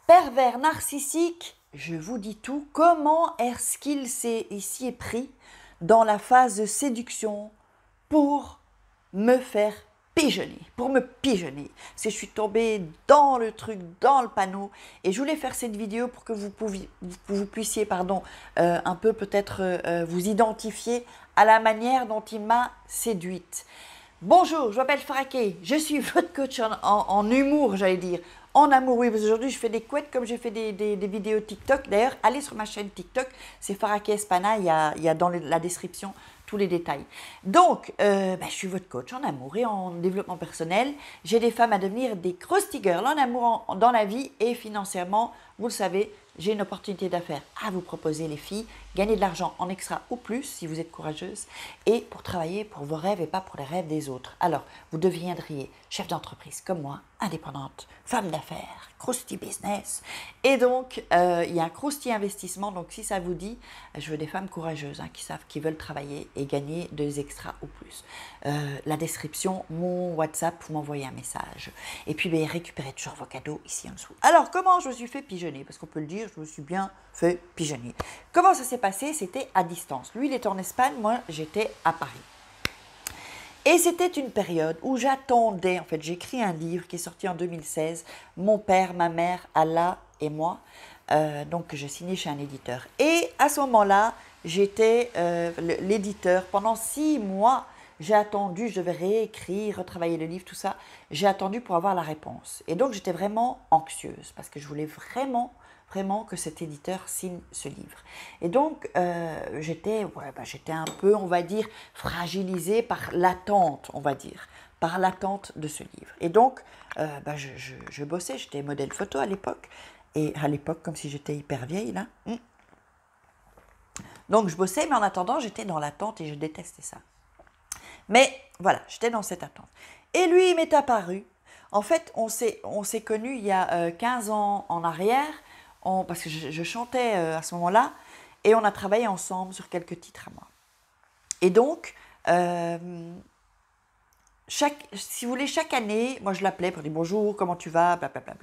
Pervers narcissique, je vous dis tout. Comment est-ce qu'il s'y est pris dans la phase de séduction pour me faire pigeonner, pour me pigeonner. Parce que je suis tombée dans le truc, dans le panneau, et je voulais faire cette vidéo pour que vous puissiez un peu peut-être vous identifier à la manière dont il m'a séduite. Bonjour, je m'appelle Faraké, je suis votre coach en humour, j'allais dire. En amour, oui, parce qu'aujourd'hui je fais des couettes comme j'ai fait des vidéos TikTok. D'ailleurs, allez sur ma chaîne TikTok, c'est Faraké Espana, il y a dans la description tous les détails. Donc, je suis votre coach en amour et en développement personnel. J'ai des femmes à devenir des crusty girls en amour dans la vie et financièrement, vous le savez, j'ai une opportunité d'affaires à vous proposer les filles. Gagner de l'argent en extra ou plus si vous êtes courageuse et pour travailler pour vos rêves et pas pour les rêves des autres. Alors, vous deviendriez chef d'entreprise comme moi, indépendante, femme d'affaires, crusty business. Et donc, il y a un crusty investissement. Donc, si ça vous dit, je veux des femmes courageuses qui veulent travailler et gagner des extras ou plus. La description, mon WhatsApp, vous m'envoyez un message. Et puis, récupérez toujours vos cadeaux ici en dessous. Alors, comment je me suis fait pigeonner? Parce qu'on peut le dire, je me suis bien fait pigeonner. Comment ça s'est passé? C'était à distance. Lui, il était en Espagne, moi, j'étais à Paris. Et c'était une période où j'attendais, en fait, j'ai écrit un livre qui est sorti en 2016, Mon père, ma mère, Allah et moi, donc que j'ai signé chez un éditeur. Et à ce moment-là, j'étais l'éditeur. Pendant 6 mois, j'ai attendu, je devais réécrire, retravailler le livre, tout ça. J'ai attendu pour avoir la réponse. Et donc, j'étais vraiment anxieuse parce que je voulais vraiment que cet éditeur signe ce livre. Et donc, j'étais un peu, on va dire, fragilisée par l'attente, on va dire, par l'attente de ce livre. Et donc, je bossais, j'étais modèle photo à l'époque, et à l'époque, comme si j'étais hyper vieille, là. Donc, je bossais, mais en attendant, j'étais dans l'attente et je détestais ça. Mais voilà, j'étais dans cette attente. Et lui, il m'est apparu. En fait, on s'est connus il y a 15 ans en arrière, parce que je chantais à ce moment-là, et on a travaillé ensemble sur quelques titres à moi. Et donc, si vous voulez, chaque année, moi je l'appelais pour dire bonjour, comment tu vas, blablabla.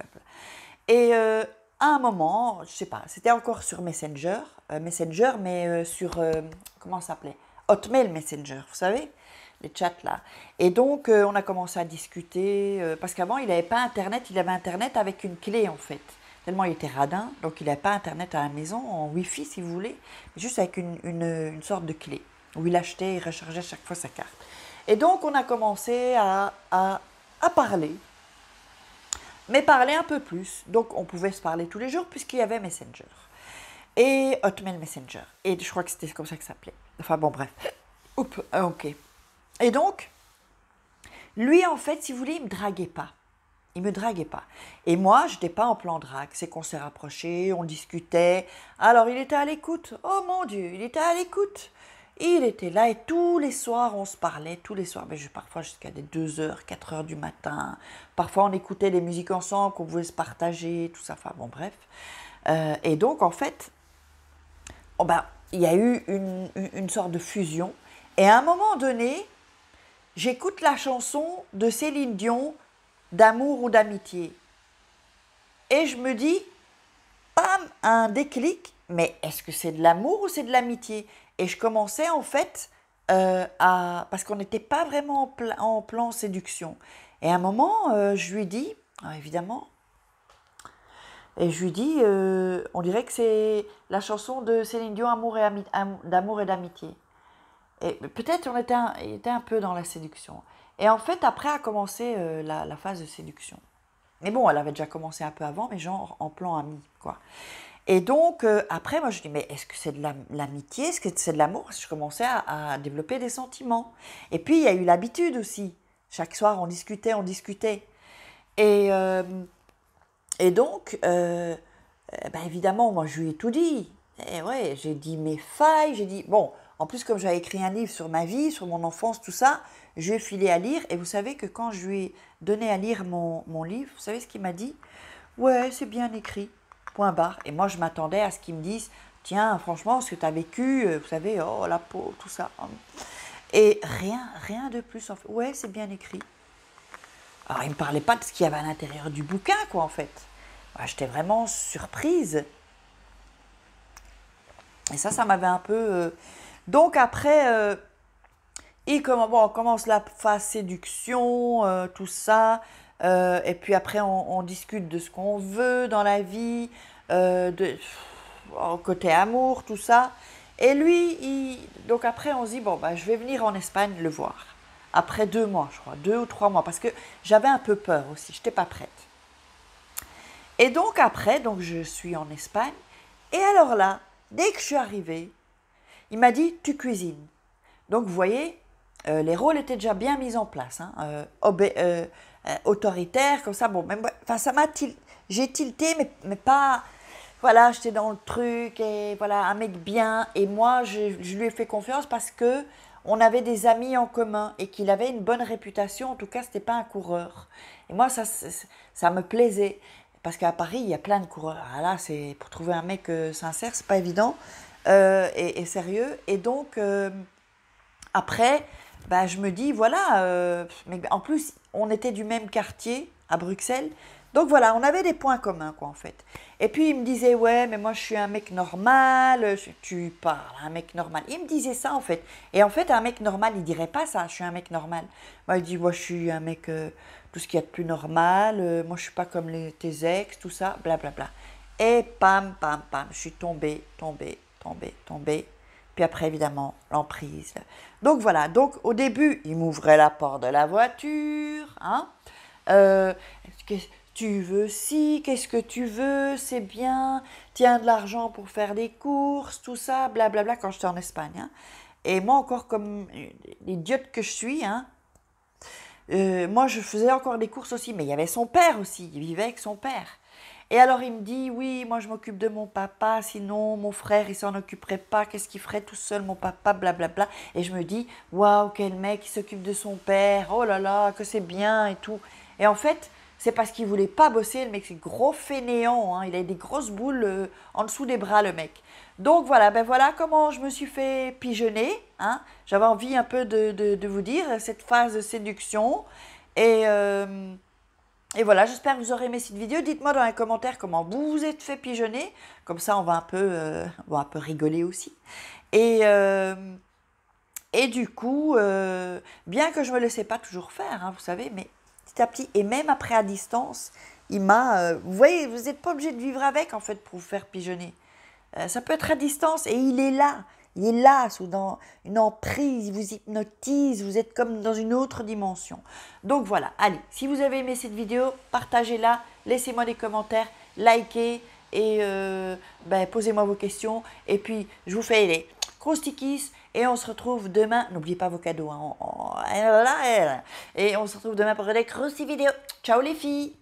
Et à un moment, je sais pas, c'était encore sur Messenger, mais sur, comment ça s'appelait? Hotmail Messenger, vous savez, les chats là. Et donc, on a commencé à discuter, parce qu'avant, il n'avait pas Internet, il avait Internet avec une clé en fait. Tellement il était radin, donc il n'avait pas Internet à la maison, en Wi-Fi si vous voulez, juste avec une sorte de clé, où il achetait et rechargeait chaque fois sa carte. Et donc, on a commencé à parler, mais parler un peu plus. Donc, on pouvait se parler tous les jours puisqu'il y avait Messenger et Hotmail Messenger. Et je crois que c'était comme ça que ça s'appelait. Enfin bon, bref. Oups, ok. Et donc, lui, en fait, si vous voulez, il ne me draguait pas. Il ne me draguait pas. Et moi, je n'étais pas en plan drague. C'est qu'on s'est rapprochés, on discutait. Alors, il était à l'écoute. Oh mon Dieu, il était à l'écoute. Il était là et tous les soirs, on se parlait, tous les soirs. Mais parfois jusqu'à des 2h, 4h du matin. Parfois, on écoutait des musiques ensemble qu'on pouvait se partager, tout ça. Enfin bon, bref. Et donc, en fait, il y a eu une sorte de fusion. Et à un moment donné, j'écoute la chanson de Céline Dion, D'amour ou d'amitié. Et je me dis, bam, un déclic, mais est-ce que c'est de l'amour ou c'est de l'amitié? Et je commençais en fait parce qu'on n'était pas vraiment en plan séduction. Et à un moment, je lui dis, évidemment, et je lui dis, on dirait que c'est la chanson de Céline Dion, D'amour et d'amitié. Et peut-être on était un peu dans la séduction. Et en fait, après a commencé la phase de séduction. Mais bon, elle avait déjà commencé un peu avant, mais genre en plan ami, quoi. Et donc, après, moi, je dis, mais est-ce que c'est de l'amitié? Est-ce que c'est de l'amour? Parce que je commençais à développer des sentiments. Et puis, il y a eu l'habitude aussi. Chaque soir, on discutait. Et donc, évidemment, moi, je lui ai tout dit. Et ouais, j'ai dit mes failles, j'ai dit... Bon, en plus, comme j'avais écrit un livre sur ma vie, sur mon enfance, tout ça, je lui ai filé à lire. Et vous savez que quand je lui ai donné à lire mon livre, vous savez ce qu'il m'a dit? Ouais, c'est bien écrit, point barre. Et moi, je m'attendais à ce qu'il me dise, tiens, franchement, ce que tu as vécu, vous savez, oh, la peau, tout ça. Et rien de plus. En fait. Ouais, c'est bien écrit. Alors, il ne me parlait pas de ce qu'il y avait à l'intérieur du bouquin, quoi, en fait. bah, j'étais vraiment surprise. Et ça m'avait un peu... Donc après, on commence la phase séduction, tout ça. Et puis après, on discute de ce qu'on veut dans la vie, côté amour, tout ça. Et lui, donc après, on se dit, bon, bah, je vais venir en Espagne le voir. Après 2 mois, je crois, 2 ou 3 mois, parce que j'avais un peu peur aussi, je n'étais pas prête. Et donc après, donc je suis en Espagne. Et alors là, dès que je suis arrivée, il m'a dit, tu cuisines. Donc vous voyez, les rôles étaient déjà bien mis en place, hein, autoritaire, comme ça. Bon, même, enfin, j'ai tilté, mais pas. Voilà, j'étais dans le truc, et voilà, un mec bien. Et moi, je lui ai fait confiance parce que on avait des amis en commun et qu'il avait une bonne réputation. En tout cas, c'était pas un coureur. Et moi, ça me plaisait. Parce qu'à Paris, il y a plein de coureurs. Ah là, c'est pour trouver un mec sincère, c'est pas évident et sérieux. Et donc, après, bah, je me dis, voilà, mais en plus, on était du même quartier à Bruxelles. Donc voilà, on avait des points communs, quoi, en fait. Et puis, il me disait, ouais, mais moi, je suis un mec normal. Tu parles, un mec normal. Il me disait ça, en fait. Et en fait, un mec normal, il dirait pas ça, je suis un mec normal. Moi, il dit, moi, je suis un mec, tout ce qu'il y a de plus normal. Moi, je suis pas comme tes ex, tout ça, blablabla. Et pam, pam, pam, je suis tombée, tombée, tombée, tombée. Puis après, évidemment, l'emprise. Donc voilà, donc au début, il m'ouvrait la porte de la voiture. Hein. Qu'est-ce que tu veux ci, qu'est-ce que tu veux, c'est bien. Tiens de l'argent pour faire des courses, tout ça, blablabla, quand j'étais en Espagne. Hein. Et moi, encore comme l'idiote que je suis, hein, moi, je faisais encore des courses aussi, mais il y avait son père aussi, il vivait avec son père. Et alors il me dit, oui, moi je m'occupe de mon papa, sinon mon frère il s'en occuperait pas, qu'est-ce qu'il ferait tout seul mon papa, blablabla. Et je me dis, waouh, quel mec, il s'occupe de son père, oh là là, que c'est bien et tout. Et en fait, c'est parce qu'il voulait pas bosser, le mec c'est gros fainéant, hein, il a des grosses boules en dessous des bras le mec. Donc voilà, ben voilà comment je me suis fait pigeonner, hein. J'avais envie un peu de vous dire, cette phase de séduction. Et... et voilà, j'espère que vous aurez aimé cette vidéo. Dites-moi dans les commentaires comment vous vous êtes fait pigeonner. Comme ça, on va un peu rigoler aussi. Et, euh, et du coup, bien que je ne me laissais pas toujours faire, hein, vous savez, mais petit à petit, et même après à distance, il m'a... vous voyez, vous n'êtes pas obligé de vivre avec, en fait, pour vous faire pigeonner. Ça peut être à distance et il est là. Il est là, sous dans une emprise, il vous hypnotise, vous êtes comme dans une autre dimension. Donc voilà, allez, si vous avez aimé cette vidéo, partagez-la, laissez-moi des commentaires, likez et posez-moi vos questions. Et puis, je vous fais les croustikis et on se retrouve demain. N'oubliez pas vos cadeaux. Hein, et on se retrouve demain pour des croustis vidéos. Ciao les filles!